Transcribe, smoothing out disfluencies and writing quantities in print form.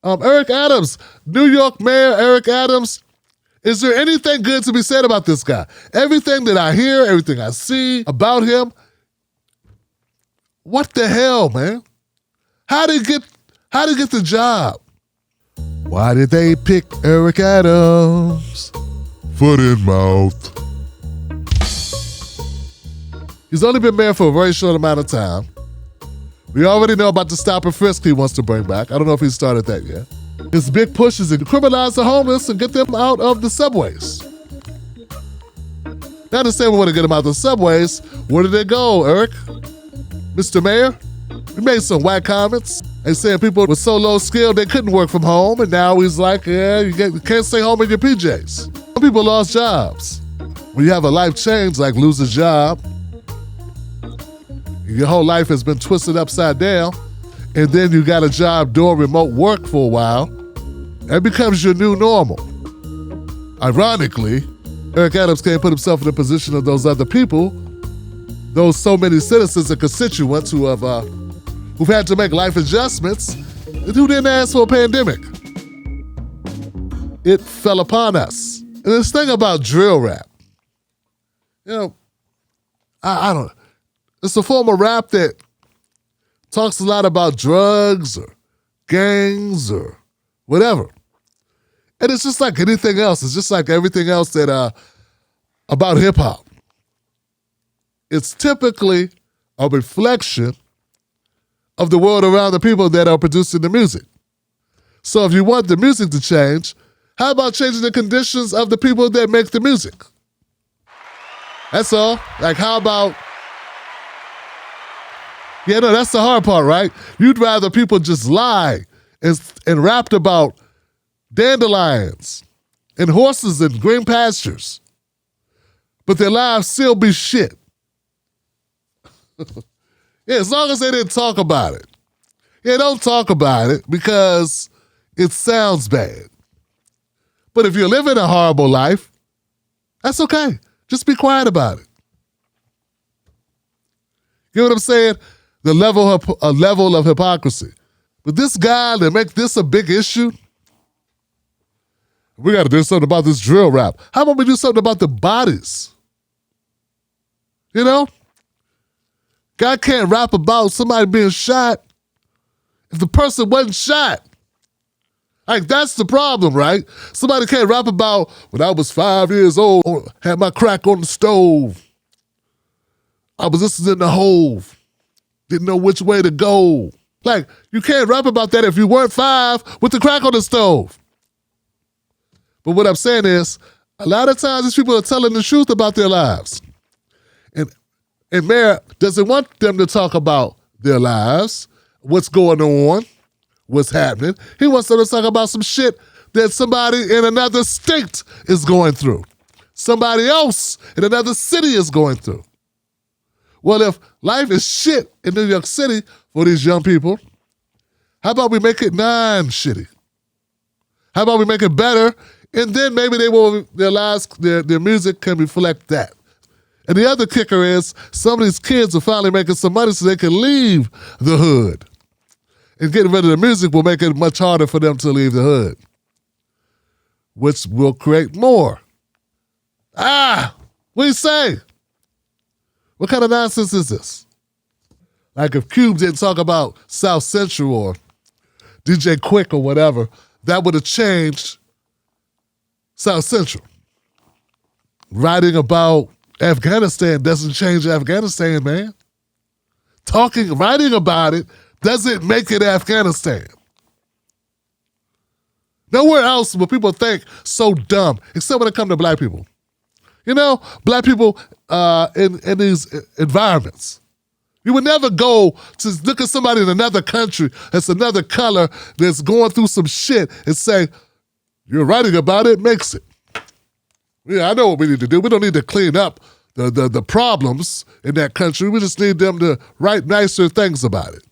Eric Adams, New York Mayor Eric Adams. Is there anything good to be said about this guy? Everything that I hear, everything I see about him, what the hell, man? How did he get the job? Why did they pick Eric Adams? Foot in mouth. He's only been mayor for a very short amount of time. We already know about the stop and frisk he wants to bring back. I don't know if he started that yet. His big push is to criminalize the homeless and get them out of the subways. Now, I understand we want to get them out of the subways. Where did they go, Eric? Mr. Mayor? We made some whack comments. They said people were so low skilled they couldn't work from home, and now he's like, yeah, you can't stay home in your PJs. Some people lost jobs. When you have a life change, like lose a job, your whole life has been twisted upside down, and then you got a job doing remote work for a while, that becomes your new normal. Ironically, Eric Adams can't put himself in the position of those other people, those so many citizens and constituents who've had to make life adjustments and who didn't ask for a pandemic. It fell upon us. And this thing about drill rap, I don't know. It's a form of rap that talks a lot about drugs or gangs or whatever. And it's just like anything else. It's just like everything else that about hip hop. It's typically a reflection of the world around the people that are producing the music. So if you want the music to change, how about changing the conditions of the people that make the music? That's all. Like, how about... Yeah, no, that's the hard part, right? You'd rather people just lie and rap about dandelions and horses and green pastures, but their lives still be shit. Yeah, as long as they didn't talk about it. Yeah, don't talk about it because it sounds bad. But if you're living a horrible life, that's okay. Just be quiet about it. You know what I'm saying? A level of hypocrisy. But this guy, to make this a big issue, we got to do something about this drill rap. How about we do something about the bodies? You know? God can't rap about somebody being shot if the person wasn't shot. Like, that's the problem, right? Somebody can't rap about, when I was 5 years old, had my crack on the stove. I was listening in the hove. Didn't know which way to go. Like, you can't rap about that if you weren't 5 with the crack on the stove. But what I'm saying is, a lot of times these people are telling the truth about their lives. And Mayor doesn't want them to talk about their lives, what's going on, what's happening. He wants them to talk about some shit that somebody in another state is going through. Somebody else in another city is going through. Well, if life is shit in New York City for these young people, how about we make it non-shitty? How about we make it better? And then maybe their lives, their music can reflect that. And the other kicker is some of these kids are finally making some money so they can leave the hood. And getting rid of the music will make it much harder for them to leave the hood, which will create more. What do you say? What kind of nonsense is this? Like, if Cube didn't talk about South Central or DJ Quick or whatever, that would have changed South Central. Writing about Afghanistan doesn't change Afghanistan, man. Writing about it doesn't make it Afghanistan. Nowhere else will people think so dumb, except when it comes to black people. You know, black people in these environments. You would never go to look at somebody in another country that's another color that's going through some shit and say, you're writing about it, makes it. Yeah, I know what we need to do. We don't need to clean up the problems in that country. We just need them to write nicer things about it.